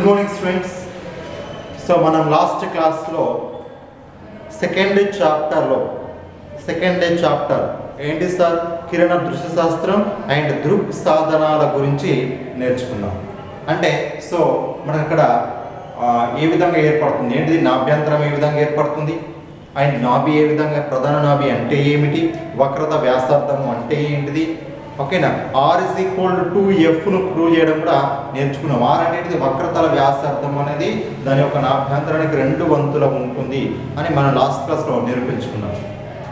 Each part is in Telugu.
Good morning students. సో మనం లాస్ట్ క్లాస్లో సెకండ్ చాప్టర్ ఏంటి సార్, కిరణ దృశ్య శాస్త్రం అండ్ దృక్ సాధనాల గురించి నేర్చుకున్నాం. అంటే సో మనకు అక్కడ ఏ విధంగా ఏర్పడుతుంది, ఏంటిది నాభ్యంతరం ఏ విధంగా ఏర్పడుతుంది, అండ్ నాభి ఏ విధంగా, ప్రధాన నాభి అంటే ఏమిటి, వక్రత వ్యాసార్థం అంటే ఏంటిది, ఓకేనా. ఆర్ ఇస్ ఈక్వల్ టు ఎఫ్ను ప్రూవ్ చేయడం కూడా నేర్చుకున్నాం. ఆర్ అనేది వక్రతల వ్యాసార్థం అనేది దాని యొక్క నాభ్యంతరానికి 2 వంతుల ఉంటుంది అని మనం లాస్ట్ క్లాస్లో నిరూపించుకున్నాం,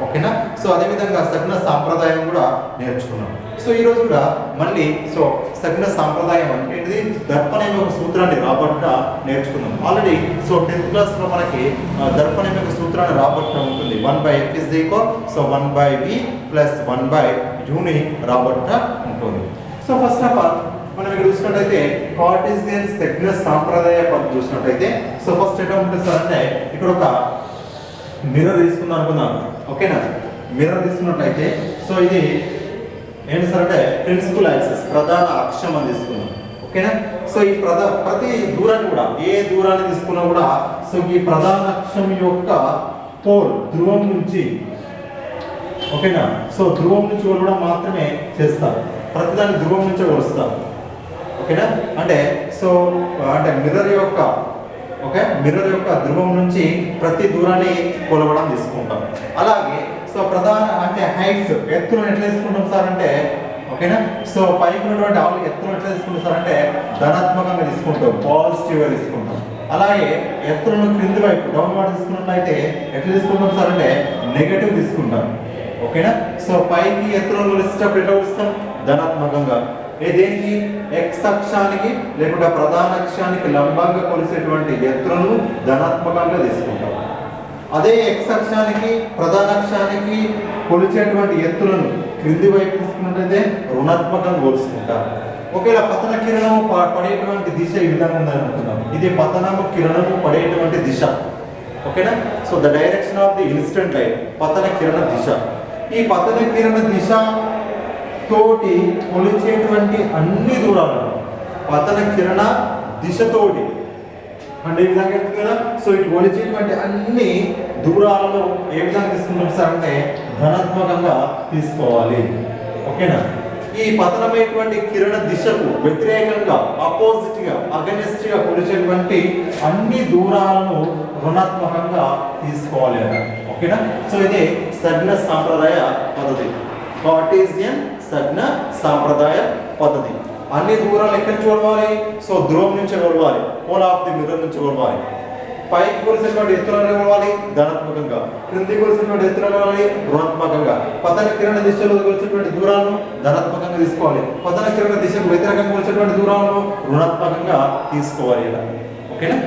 ఓకేనా. సో అదేవిధంగా సగ్న సాంప్రదాయం కూడా నేర్చుకున్నాం. సో ఈరోజు కూడా మళ్ళీ సో సగ్న సాంప్రదాయం అంటే ఏంటిది, దర్పణం యొక్క సూత్రాన్ని రాబట్ట నేర్చుకున్నాం ఆల్రెడీ. సో 10th క్లాస్లో మనకి దర్పణం యొక్క సూత్రాన్ని రాబట్ట ఉంటుంది. 1/f is equal so 1/v plus 1/uని రాబట్ట ఉంటుంది. సో ఫస్ట్ ఆఫ్ ఆల్ మనం ఇక్కడ చూసినట్టయితే కార్టీసియన్ సగ్న సాంప్రదాయ పద్ధతి చూసినట్టయితే సో ఫస్ట్ ఎట్లా ఉంటుంది సార్ అంటే, ఇక్కడ ఒక మిర్రర్ తీసుకుందాం అనుకుందాం, ఓకేనా. మిర్రర్ తీసుకున్నట్లయితే సో ఇది ఏంటి సార్ అంటే ప్రిన్సిపల్ యాక్సిస్, ప్రధాన అక్షం అని తీసుకున్నాం, ఓకేనా. సో ఈ ప్రతి దూరాన్ని కూడా, ఏ దూరాన్ని తీసుకున్నా కూడా సో ఈ ప్రధాన అక్షం యొక్క పోల్ ధ్రువం నుంచి, ఓకేనా. సో ధ్రువం నుంచి కొలవడం మాత్రమే చేస్తాం, ప్రతిదాన్ని ధ్రువం నుంచే కొలుస్తాం, ఓకేనా. అంటే సో అంటే మిర్రర్ యొక్క ధ్రువం నుంచి ప్రతి దూరాన్ని కొలవడం తీసుకుంటాం. అలాగే సో ప్రధాన అంటే హైట్స్, ఎత్తులను ఎట్లా తీసుకుంటాం సార్ అంటే, ఓకేనా. సో పైకి ఉన్నటువంటి ఆవులు ఎత్తులను ఎట్లా తీసుకుంటాం సార్ అంటే ధనాత్మకంగా తీసుకుంటాం, పాజిటివ్గా తీసుకుంటాం. అలాగే ఎత్తులను క్రింది వైపు డౌన్వర్డ్ తీసుకున్నట్లయితే ఎట్లా తీసుకుంటాం సార్ అంటే నెగటివ్ తీసుకుంటాం, ఓకేనా. సో పైకి ఎత్తులను కొలిసేటప్పుడు ఎట్లా కొలుస్తాం, ధనాత్మకంగా. దేనికి, ఎక్స్ అక్షానికి లేకుంటే ప్రధాన అక్షానికి లంబంగా కొలిసేటువంటి ఎత్తులను ధనాత్మకంగా తీసుకుంటాం. అదే ఎక్స్ అక్షానికి ప్రధాన అక్షానికి కొలిచేటువంటి ఎత్తులను క్రింది వైపు తీసుకున్నట్లయితే రుణాత్మకంగా కొలుసుకుంటాం. ఒకవేళ పతన కిరణము పడేటువంటి దిశ ఈ విధంగా ఉందని అనుకుందాం, ఇది పతనము కిరణము పడేటువంటి దిశ, ఓకేనా. So the direction of the instant light, పతన కిరణ దిశ. ఈ పతన కిరణ దిశ తోటి కొలిచేటువంటి అన్ని దూరాలను పతన కిరణ దిశతోటి అంటే ఈ విధంగా చెప్తుంది కదా. సో ఇటు కొలిచేటువంటి అన్ని దూరాలను ఏ విధంగా తీసుకుంటాం సార్ అంటే ధనాత్మకంగా తీసుకోవాలి, ఓకేనా. ఈ పతనమైనటువంటి కిరణ దిశకు వ్యతిరేకంగా, అపోజిట్ గా, అగెనిస్ట్ గా కొలిచేటువంటి అన్ని దూరాలను రుణాత్మకంగా తీసుకోవాలి అన్న, ఓకేనా. సో ఇది సగ్న సాంప్రదాయ పద్ధతి, కార్టీసియన్ సగ్న సాంప్రదాయ పద్ధతి. అన్ని దూరాలు ఎక్కడి నుంచి కొలవాలి, సో ధ్రువం నుంచి కొలవాలి, పోల్ ఆఫ్ ది మిర్రర్ నుంచి కొలవాలి. పైకి కొలిసినటువంటి ఎత్తులను కొలవాలి ధనాత్మకంగా, క్రింది కొలిసినటువంటి ఎత్తులను కొలవాలి రుణాత్మకంగా. పతన కిరణ దిశలో కొలిసినటువంటి దూరాలను ధనాత్మకంగా తీసుకోవాలి, పతన కిరణ దిశకు వ్యతిరేకంగా కొలిసినటువంటి దూరాలను రుణాత్మకంగా తీసుకోవాలి ఇలా, ఓకేనా.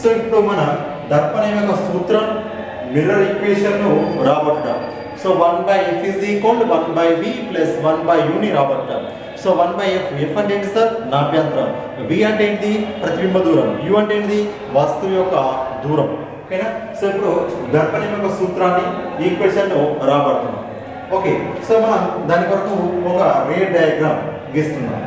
సో ఇప్పుడు మన దర్పణం యొక్క సూత్రం, మిర్రర్ ఈక్వేషన్ ను రాబట్టాం. So 1/f is equal 1/v plus 1/uని రాబట్టాం. సో 1/f, f అంటే ఏంటి సార్, నాభ్యంతరం, v అంటే ఏంటి, ప్రతిబింబ దూరం, u అంటే ఏంటి, వస్తువు యొక్క దూరం, ఓకేనా. సో ఇప్పుడు దర్పణం యొక్క సూత్రాన్ని, ఈక్వేషన్ ను రాబడుతున్నాం, ఓకే. సో మనం దాని కొరకు ఒక రే డయాగ్రామ్ గీస్తున్నాం.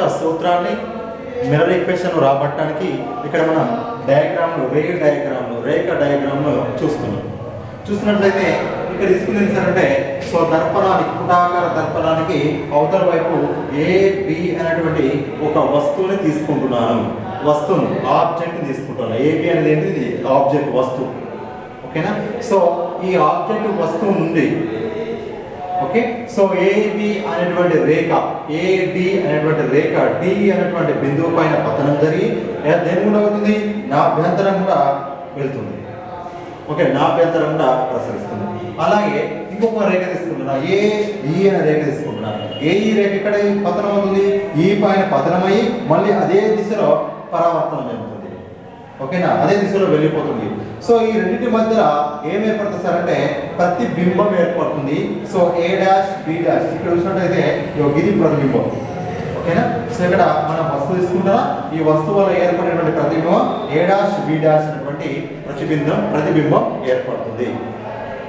యొక్క సూత్రాన్ని మిర్రర్ ఈక్వేషన్ రాబట్టడానికి ఇక్కడ మనం డయాగ్రామ్ను రేఖ డయాగ్రామ్ను చూస్తున్నట్లయితే ఇక్కడ తీసుకుని ఏంటంటే సో దర్పణానికి పుటాకార దర్పణానికి అవతల వైపు ఏబి అనేటువంటి ఒక వస్తువుని తీసుకుంటున్నాను. ఆబ్జెక్ట్ తీసుకుంటున్నాను. ఏబి అనేది ఏంటిది? ఆబ్జెక్ట్, వస్తువు. ఓకేనా? సో ఈ ఆబ్జెక్ట్ వస్తువు నుండి ఓకే సో ఏబి అనేటువంటి రేఖ ఏడి అనేటువంటి రేఖ డి అనేటువంటి బిందువు పైన పతనం జరిగి దేని కూడా అవుతుంది? నాభ్యంతరం కూడా వెళ్తుంది. ఓకే, నాభ్యంతరం కూడా ప్రసరిస్తుంది. అలాగే ఇంకొక రేఖ తీసుకుంటున్నా, ఏఈ అనే రేఖ తీసుకుంటున్నాను. ఏఈ రేఖ ఇక్కడ పతనం అవుతుంది, ఈ పైన పతనమయ్యి మళ్ళీ అదే దిశలో పరావర్తనం జరుగుతుంది. ఓకేనా? అదే దిశలో వెళ్ళిపోతుంది. సో ఈ రెండింటి మధ్య ఏం ఏర్పడుతుంది సార్ అంటే ప్రతిబింబం ఏర్పడుతుంది. So A dash B dash ఇక్కడ చూసినట్టయితే ఇది ప్రతిబింబం. ఓకేనా? సో ఇక్కడ మనం వస్తువు తీసుకుంటా, ఈ వస్తువు వల్ల ఏర్పడినటువంటి ప్రతిబింబం ఏ డాష్ బి డాష్ అనేటువంటి ప్రతిబింబం ఏర్పడుతుంది.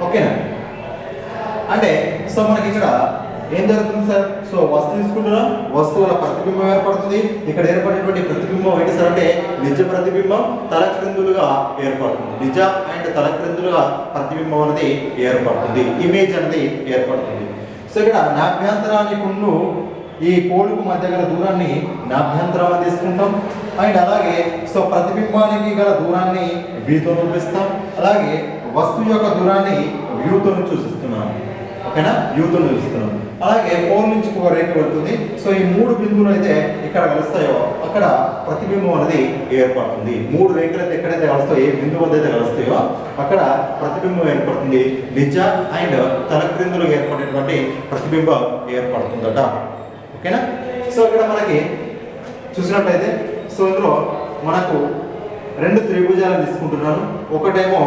ఓకేనా? అంటే సో మనకి ఇక్కడ ఏం జరుగుతుంది సార్? సో వస్తువు తీసుకుంటున్నాం, వస్తువు వల్ల ప్రతిబింబం ఏర్పడుతుంది. ఇక్కడ ఏర్పడినటువంటి ప్రతిబింబం ఏంటి సార్ అంటే నిజ ప్రతిబింబం తలక్రిందులుగా ఏర్పడుతుంది. నిజ అండ్ తలక్రిందులుగా ప్రతిబింబం అనేది ఏర్పడుతుంది, ఇమేజ్ అనేది ఏర్పడుతుంది. సో ఇక్కడ నాభ్యంతరానికి ఈ పోలుకు మధ్య గల దూరాన్ని నాభ్యంతరం అని తీసుకుంటాం. అండ్ అలాగే సో ప్రతిబింబానికి గల దూరాన్ని వీతో చూపిస్తాం. అలాగే వస్తువు యొక్క దూరాన్ని వ్యూతో సూచిస్తున్నాం. ఓకేనా? వ్యూతో చూపిస్తున్నాం. అలాగే పోల్ నుంచి ఒక రేఖ వెళ్తుంది. సో ఈ మూడు బిందువులు అయితే ఇక్కడ కలుస్తాయో అక్కడ ప్రతిబింబం అనేది ఏర్పడుతుంది. మూడు రేఖలు అయితే ఎక్కడైతే కలుస్తాయో, ఏ బిందువు వద్ద అయితే కలుస్తాయో అక్కడ ప్రతిబింబం ఏర్పడుతుంది. నిజ అండ్ తలక్రిందులు ఏర్పడేటువంటి ప్రతిబింబం ఏర్పడుతుందట. ఓకేనా? సో ఇక్కడ మనకి చూసినట్లయితే సో ఇందులో మనకు రెండు త్రిభుజాలను తీసుకుంటున్నాను. ఒకటేమో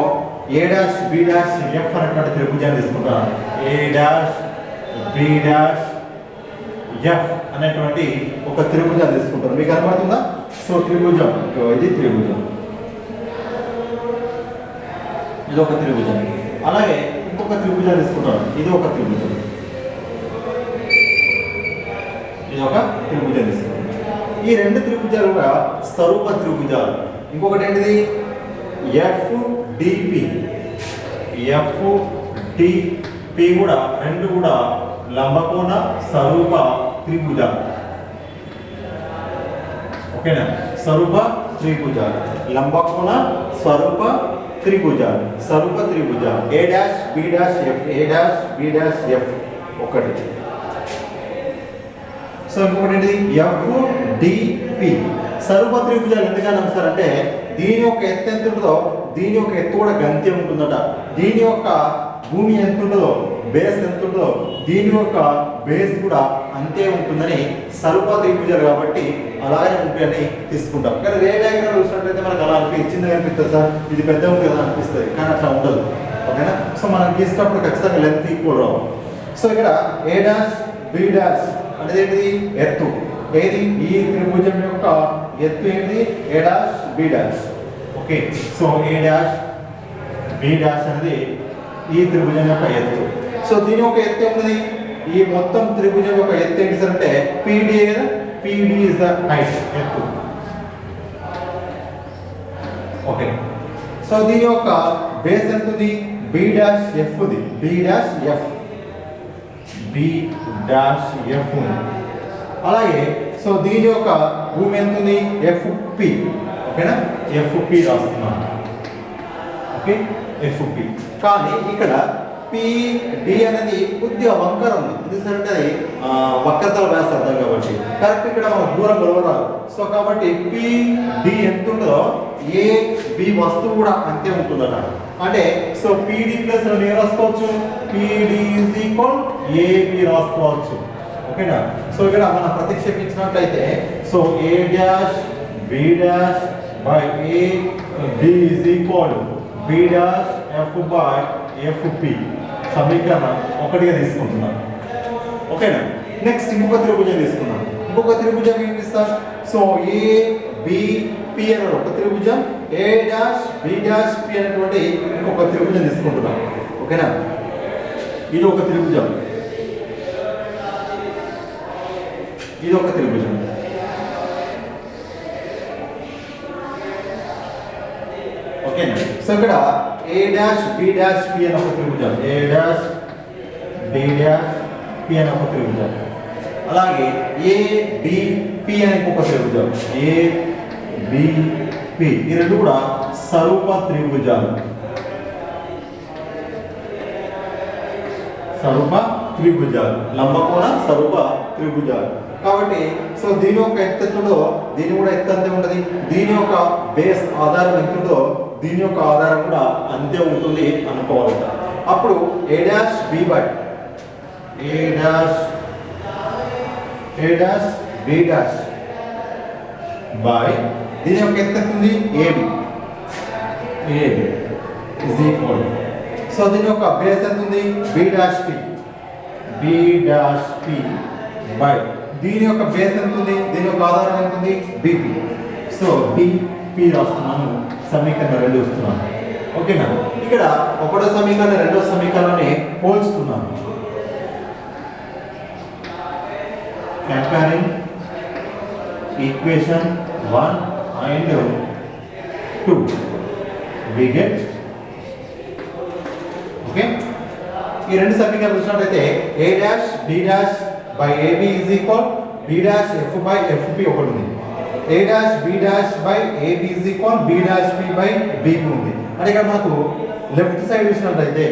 ఏ డాష్ బి డాష్ ఎఫ్ అనేటువంటి త్రిభుజాన్ని తీసుకుంటున్నాను. ఏ డాష్ బి డాష్ ఎఫ్ అనేటువంటి ఒక త్రిభుజాన్ని తీసుకుంటాను. మీకు కనబడుతుందా? సో త్రిభుజం, ఇది త్రిభుజం, ఇది ఒక త్రిభుజం. అలాగే ఇంకొక త్రిభుజాన్ని తీసుకుంటాను. ఇది ఒక త్రిభుజం, ఇది ఒక త్రిభుజం తీసుకుంటాను. ఈ రెండు త్రిభుజాలు కూడా స్వరూప త్రిభుజాలు. ఇంకొకటి ఏంటిది? ఎఫ్డిపి కూడా రెండు కూడా లంబకోణ స్వరూప త్రిభుజాలు. ఓకేనా? స్వరూప త్రిభుజాలు, లంబకోణ స్వరూప త్రిభుజాలు. ఏ డాష్ బి డాష్ ఎఫ్, ఏ డాష్ బి డాష్ ఎఫ్ ఒకటి. సో ఇంకొకటి ఏంటిది? ఎఫ్డిపి స్వరూప త్రిభుజాలు. ఎందుకని అంటే దీని యొక్క ఎత్తు ఎంత ఉంటుందో దీని యొక్క ఎత్తు కూడా గంతే ఉంటుందట. దీని యొక్క భూమి ఎంత ఉంటుందో, బేస్ ఎంత ఉంటుందో దీని యొక్క బేస్ కూడా అంతే ఉంటుందని స్వరూప త్రిభుజాలు కాబట్టి అలాగే ఉంటాయని తీసుకుంటాం. కానీ రే డయాగ్రామ్ చూసినట్లయితే మనకు అలా చిన్నగా అనిపిస్తుంది సార్, ఇది పెద్ద ఉంది కదా అనిపిస్తుంది, కానీ అట్లా ఉండదు. ఓకేనా? సో మనం గీసినప్పుడు ఖచ్చితంగా లెంత్ ఈక్వల్ రావు. సో ఇక్కడ ఏ డాష్ బి డాష్ అనేది ఏంటిది? ఎత్తు. ఏది? ఈ త్రిభుజం యొక్క ఎత్తు ఏంటి? A dash B dash. Okay, so A dash B dash అనేది ఈ త్రిభుజం యొక్క ఎత్తు. సో దీని యొక్క ఎత్తు ఏమున్నది? ఈ మొత్తం త్రిభుజం యొక్క ఎత్తు ఏంటి సార్ అంటే పిడి. పిడి ఇస్ ద హైట్, ఎత్తు. ఓకే, సో దీని యొక్క బేస్ ఎంత ఉంది? బి డాష్ ఎఫ్ ఉంది. బి డాష్ ఎఫ్ ఉంది. అలాగే సో దీని యొక్క భూమి ఎంత ఉంది? ఎఫ్పి. ఓకేనా? ఎఫ్పి రాస్తున్నాను. Okay, FP. కానీ ఇక్కడ పిడి అనేది కొద్దిగా వంకర ఉంది. ఇది సరే వక్రతల వ్యాసార్థం కాబట్టి కరెక్ట్ ఇక్కడ మనం దూరం కొలవరాదు. సో కాబట్టి పిడి ఎంత ఉంటుందో ఏ బి వస్తువు కూడా అంతే ఉంటుందట. అంటే సో పిడి ప్లస్ ఏ రాసుకోవచ్చు? పిడి ఈజ్ ఈక్వల్ ఏబి రాసుకోవచ్చు. ఓకేనా? సో ఇక్కడ మనం ప్రతిక్షేపించినట్లయితే so A dash B dash by A B is equal B dash F by FP సమీకరణం ఒకటిగా తీసుకుంటున్నాను. ఓకేనా? నెక్స్ట్ ఇంకొక త్రిభుజం తీసుకున్నాం. ఇంకొక త్రిభుజం ఏం ఇస్తారు? సో ఏ బి పి అనే ఒక త్రిభుజం, ఏ డాష్ బి డాష్ పి అనేటువంటి ఇంకొక త్రిభుజం తీసుకుంటున్నాం. ఓకేనా? ఇది ఒక త్రిభుజం, ఇది ఒక త్రిభుజం. ఓకేనా. సో ఇక్కడ ఏ డాష్ బి డాష్ పి అని ఒక త్రిభుజం, ఏ డాష్ బి డాష్ పి అని ఒక త్రిభుజం, అలాగే ఏ బి పి అని ఒక త్రిభుజం, ఏ బి పి, ఈ రెండు కూడా స్వరూప త్రిభుజాలు, స్వరూప త్రిభుజాలు, లంబకోణ స్వరూప త్రిభుజాలు. కాబట్టి సో దీని యొక్క ఎత్తు ఎంతుందో దీని కూడా ఎత్తు అంతే ఉంటుంది, దీని యొక్క బేస్ ఆధారం ఎంతుందో దీని యొక్క ఆధారం కూడా అంతే ఉంటుంది అనుకోవాలి. అప్పుడు A dash B by A dash B dash by దీని యొక్క ఎత్తు ఎంతుంది AB, AB is equal, so దీని యొక్క బేస్ ఎంత ఉంది బి డాష్ పి బై దీని యొక్క బేస్ ఎంత ఉంది, దీని యొక్క ఆధారం ఎంత ఉంది బిపి, సో బిపి రాస్తున్నాను, సమీకరణ 2 వస్తున్నాను. ఓకేనా. ఇక్కడ ఒకటో సమీకరణ రెండో సమీకరణాన్ని పోల్చుతున్నాను, comparing equation 1 and 2 we get. Okay. ఈ రెండు సమీకరణాలు చూసినట్లయితే A dash B dash by AB is equal B dash F by FP ఒకటి ఉంది, A dash B dash by AB is equal B dash P by BP ఉంది. అంటే ఇక్కడ మనకు లెఫ్ట్ సైడ్ చూసినట్లయితే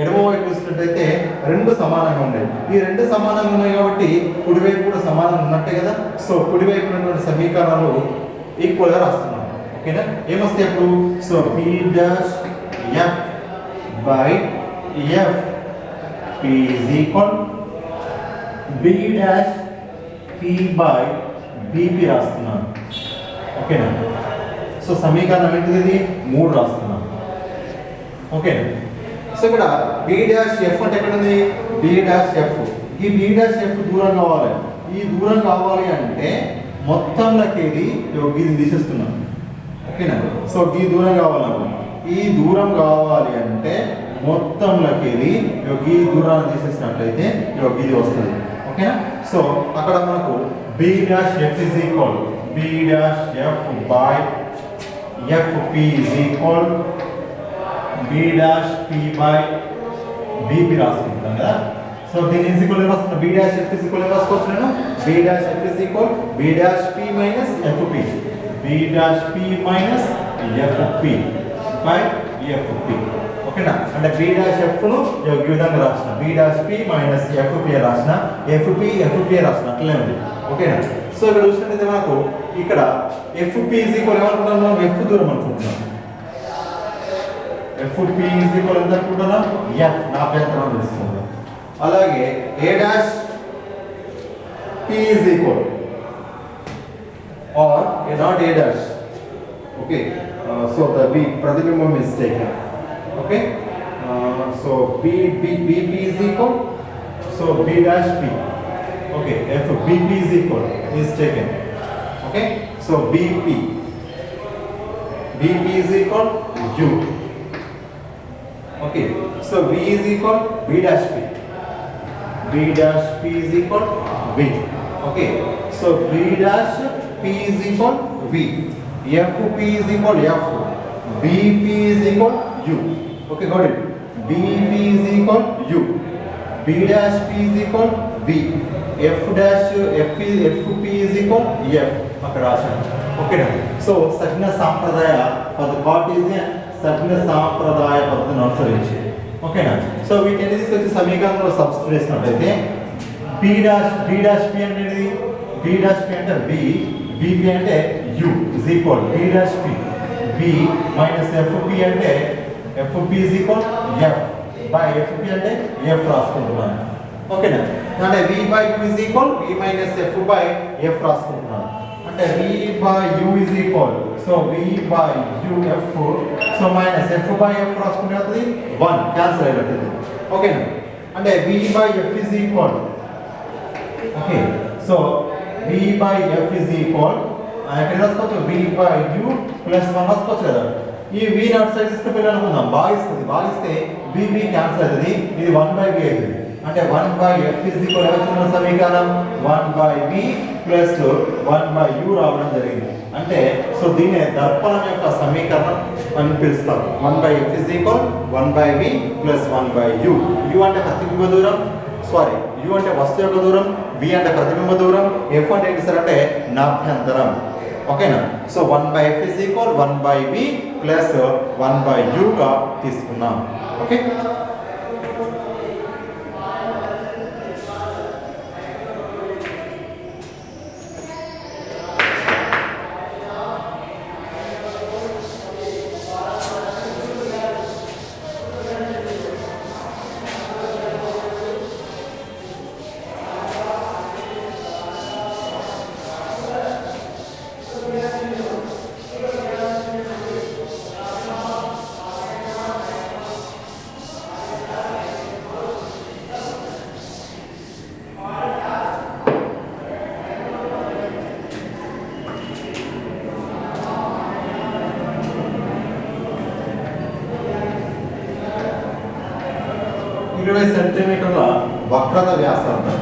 ఎడమ వైపు చూసినట్లయితే రెండు సమానంగా ఉన్నాయి, ఈ రెండు సమానంగా ఉన్నాయి కాబట్టి కుడివైపు కూడా సమానంగా ఉన్నట్టే కదా. సో కుడివైపు ఉన్నటువంటి సమీకరణాలు ఈక్వల్గా రాస్తున్నాం. ఓకేనా. ఏమొస్తాయి అప్పుడు, so B dash F by F P is equal B dash P by BP రాస్తున్నాను. ఓకేనా. సో సమీకరణం ఏంటిది 3 రాస్తున్నాను. ఓకేనా. సో ఇక్కడ బి డాష్ ఎఫ్ అంటే ఎక్కడ ఉంది బి డాష్ ఎఫ్, ఈ బి డాష్ ఎఫ్ దూరం కావాలి, ఈ దూరం కావాలి అంటే మొత్తంలోకి ఇది తీసేస్తున్నాను. ఓకేనా. సో ఈ దూరం కావాలి, ఈ దూరం కావాలి అంటే మొత్తంలోకి ఈ దూరాన్ని తీసేసినట్లయితే ఇది వస్తుంది. ఓకేనా. సో అక్కడ మనకు B dash F is equal B dash F by F P is equal B dash P by BP రాసుకుంటాం కదా. సో దీని ఈజ్ ఈక్వల్ రాస్తున్నా B dash F is equal రాసుకోవచ్చు నేను, B dash F is equal B dash P minus F P, B dash P minus F P by F P. ఓకేనా. అంటే బి డాష్ ఎఫ్ ను ఈ విధంగా రాసిన B dash P minus F P రాసిన ఎఫ్ పి రాసిన అట్లనే ఉంది. ఓకేనా. సో ఇక్కడ చూసినట్లయితే మనకు ఇక్కడ ఎఫ్ పి ఈజ్ ఈక్వల్ ఏమనుకుంటున్నాం మనం ఎఫ్ దూరం అనుకుంటున్నాం, ఎఫ్ పి ఈజ్ ఈక్వల్ ఎంత అనుకుంటున్నాం ఎఫ్ నా అభ్యంతరం తెలుస్తుంది. అలాగే A dash P is equal R not A dash. Okay. So the B ప్రతిబింబం is taken. Okay, so BP is equal, so B dash P. Okay, if BP is equal is taken. Okay, so BP is equal U. Okay, so B is equal B dash P. B dash P is equal V. Okay, so B dash P is equal V. FP is equal F. BP is equal U. Okay, got it. BP is equal U. B dash P is equal V. F dash FP is equal F. అక్కడ రాశాను. ఓకేనా. సో సజ్ఞ సాంప్రదాయ కార్టీసియన్ సజ్ఞ సాంప్రదాయ పద్ధతిని అనుసరించి. ఓకేనా. సో వీటిని తీసుకొచ్చి సమీకరణంలో సబ్స్టిట్యూట్ చేసినట్లయితే B dash P అనేది B dash P అంటే B, BP అంటే U is equal B dash P V minus FP అంటే FP is equal F by FP అంటే F రాసుకుంటున్నాను. ఓకేనా. అంటే V by U is equal V minus F by F రాసుకుంటున్నాను. అంటే V by U is equal, so V by U F, so minus F by F రాసుకుంటే అవుతుంది 1 క్యాన్సిల్ అయిపోతుంది. ఓకేనా. అంటే V by F is equal, okay, so V by F is equal ఎక్కడ రాసుకోవచ్చు V by U plus 1 రాసుకోవచ్చు కదా. ఈ V నాట్ సైడ్ తీసుకుపోయి అనుకుందాం, భాగిస్తే VB క్యాన్సిల్ అవుతుంది, ఇది 1 by V అవుతుంది. అంటే 1/f ఏమొచ్చిన సమీకరణం 1/v ప్లస్ 1/u రావడం జరిగింది. అంటే సో దీన్ని దర్పణం యొక్క సమీకరణం అని పిలుస్తాం. 1/f 1/v plus 1/u. u అంటే ప్రతిబింబ దూరం, సారీ u అంటే వస్తువు యొక్క దూరం, v అంటే ప్రతిబింబ దూరం, f అంటే ఏంటి సార్ అంటే నాభ్యంతరం. ఓకేనా? So 1/f 1/v plus 1/u గా తీసుకున్నాం. ఓకే, సెంటీమీటర్ల వక్రత వ్యాసార్థం.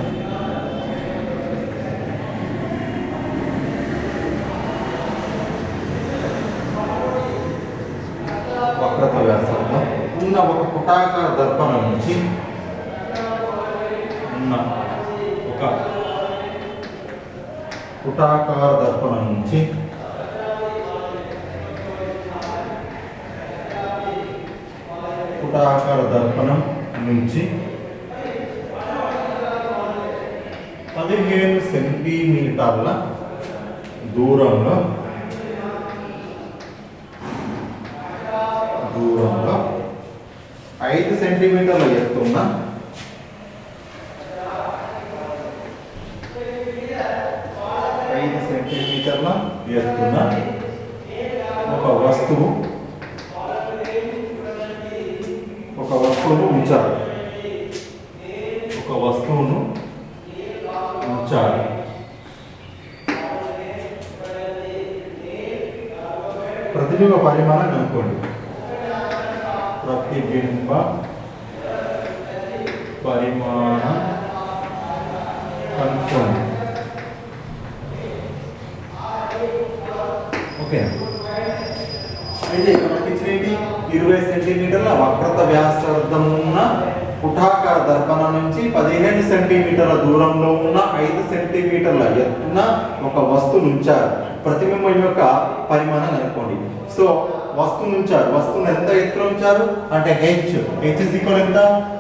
వక్రత వ్యాసార్థం ఉన్న ఒక పుటాకార దర్పణం నుంచి పుటాకార దర్పణం నుంచి 15 సెంటీమీటర్ల దూరంలో 5 సెంటీమీటర్ల ఎత్తున్న ఒక వస్తువును ఉంచాలి. ప్రతిబింబ పరిమాణం కనుక్కోండి. ప్రతిబింబ పరిమాణం కనుక్కోండి. ఓకే, అయితే మనకి 20 సెంటీమీటర్ల వక్రత వ్యాసార్థం ఉన్న పుటాకార దర్పణం నుంచి 15 సెంటీమీటర్ల దూరంలో ఉన్న 5 సెంటీమీటర్ల ఎత్తున ఒక వస్తువును ఉంచారు. ప్రతిబింబం యొక్క పరిమాణం అనుకోండి. సో వస్తువును ఉంచారు. వస్తువును ఎంత ఎత్తులో ఉంచారు అంటే h ఎంత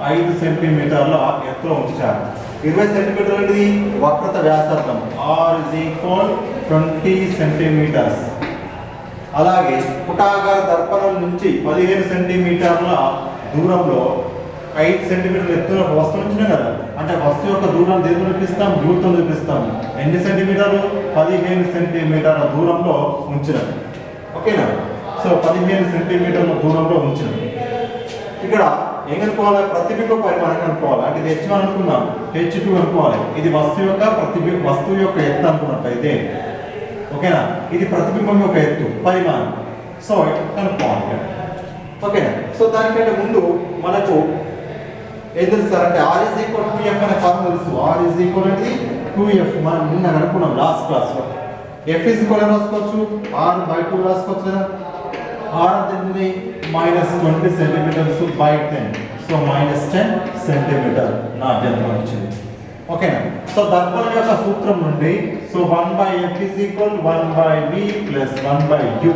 5 సెంటీమీటర్ల ఎత్తులో ఉంచారు. 20 సెంటీమీటర్లు అనేది వక్రత వ్యాసార్థం. r 20 centimetres. అలాగే పుటాకార దర్పణం నుంచి 15 సెంటీమీటర్ల దూరంలో 5 సెంటీమీటర్ల ఎత్తున ఒక వస్తువు ఉంచినాం కదా, అంటే వస్తువు యొక్క దూరం దేనితో చూపిస్తాం? యూతో చూపిస్తాం. ఎన్ని సెంటీమీటర్లు? 15 సెంటీమీటర్ల దూరంలో ఉంచినాం. ఓకేనా? సో 15 సెంటీమీటర్ల దూరంలో ఉంచినాం. ఇక్కడ ఏం కనుక్కోవాలి? ప్రతిబింబ పరిమాణం కనుక్కోవాలి. అంటే ఇది h1 అనుకున్నాం, h2 అనుకోవాలి. ఇది వస్తువు యొక్క ఎత్తు అనుకున్నట్టయితే ఓకేనా, ఇది ప్రతిబింబం యొక్క ఎత్తు పరిమాణం. సో కనుక్కోవాలి. ఓకేనా? సో దానికంటే ముందు మనకు ఏం తెలుస్తారంటే r 2f అనే ఫార్ములా తెలుసు. r 2f మనం నిన్న అనుకున్నాం లాస్ట్ క్లాస్లో. f రాసుకోవచ్చు, r/2 రాసుకోవచ్చు కదా. r అంటే -20 సెంటీమీటర్స్ బై 10. సో -10 సెంటీమీటర్ నా అభ్యంతరం వచ్చింది. ఓకేనా? సో దర్పణం యొక్క సూత్రం నుండి so 1/f 1/v plus 1/u.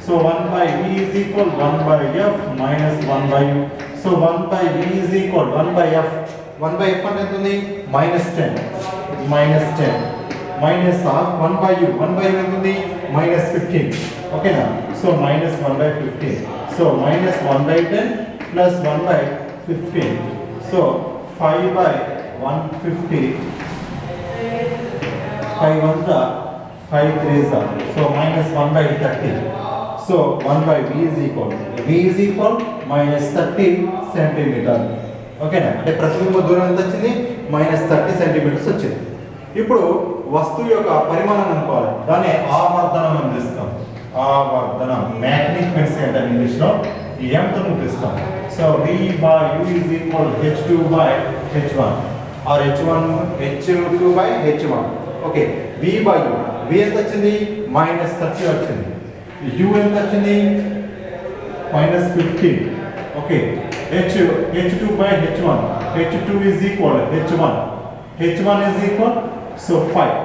So 1/v 1/f minus 1/u. So 1/v 1/f. 1/f అంటే ఎంత ఉంది? -10 minus of 1/u. 1/u ఎంత ఉంది? -15. ఓకేనా? So -1/15. So -1/10 plus 1/15. So 5/150. 5 1s 5 3s. So -1/30. So 1/v is equal -30 centimetre. ఓకేనా? అంటే ప్రతిబింబ దూరం ఎంత వచ్చింది? -30 సెంటీమీటర్స్ వచ్చింది. ఇప్పుడు వస్తువు యొక్క పరిమాణం అనుకోవాలి. దాన్ని ఆవర్ధనం అని పిలుస్తాం. ఆవర్ధనం మ్యాగ్నిఫికెన్సీ అంటే ఇంగ్లీష్లో m తో పిలుస్తాం. So v/u is equal h2/h1 h1 or h2 by h1. Okay v by u, v ఎంత వచ్చింది -30 వచ్చింది, u ఎంత వచ్చింది -15. Okay h2 by h1, h2 is equal h1 is equal so 5,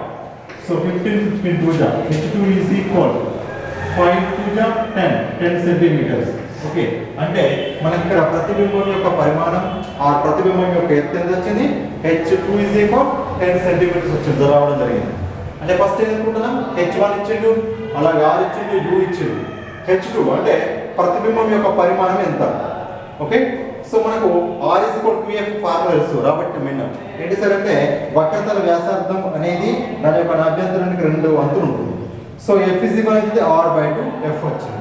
so 15 2 ja, h2 is equal 5 2 ja 10 centimeters. Okay అంటే మనకి ఇక్కడ ప్రతిబింబం యొక్క పరిమాణం ఆ ప్రతిబింబం యొక్క ఎత్తు ఎంత వచ్చింది h2 is equal 10 centimeters వచ్చింది రావడం జరిగింది. అంటే ఫస్ట్ ఏం అనుకుంటున్నాం h1 ఇచ్చిండు, అలాగే r ఇచ్చిండు, u ఇచ్చిండు, h2 అంటే ప్రతిబింబం యొక్క పరిమాణం ఎంత. ఓకే సో మనకు r is equal to f formula తెలుసు కాబట్టి మిన్న ఏంటి సార్ అంటే వక్రతల వ్యాసార్థం అనేది దాని యొక్క నాభ్యంతరానికి 2 వంతులు ఉంటుంది. సో f is equal అయితే r/2 f వచ్చింది.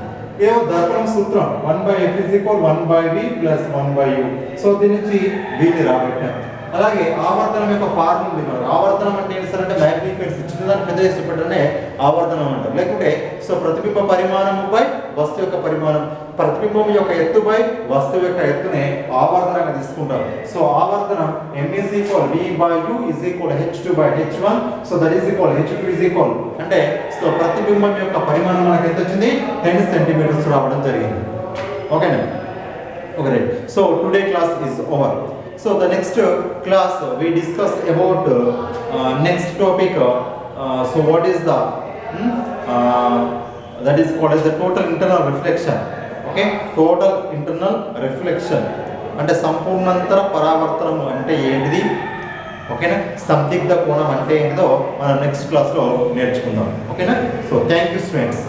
ఏమో దర్పణం సూత్రం 1/f is equal 1/v plus 1/u. So దీని నుంచి v ని రాబట్టాం. అలాగే ఆవర్తనం యొక్క ఫార్ములా విన్నారు. ఆవర్తనం అంటే ఏంటి సార్ అంటే మ్యాగ్నిఫికెన్స్ చిన్నదాన్ని పెద్ద చేసి పెట్టడమే ఆవర్తనం అంటారు. లేకుంటే సో ప్రతిబింబ పరిమాణం బై వస్తువు యొక్క పరిమాణం, ప్రతిబింబం యొక్క ఎత్తు బై వస్తువు యొక్క ఎత్తునే ఆవర్తనంగా తీసుకుంటారు. సో ఆవర్తనం m is equal v by u is equal h2 by h1. So that is equal h2 is equal అంటే సో ప్రతిబింబం యొక్క పరిమాణం మనకు ఎంత వచ్చింది 10 centimeters రావడం జరిగింది. ఓకేనా? Okay right. So today class is over. So the next class we discuss about next topic. So what is the that is called as the total internal reflection. Okay, total internal reflection అంటే సంపూర్ణాంతర పరావర్తనం అంటే ఏంటిది, ఓకేనా, సందిగ్ధ కోణం అంటే ఏంటిదో మనం నెక్స్ట్ క్లాస్లో నేర్చుకుందాం. ఓకేనా? So thank you students.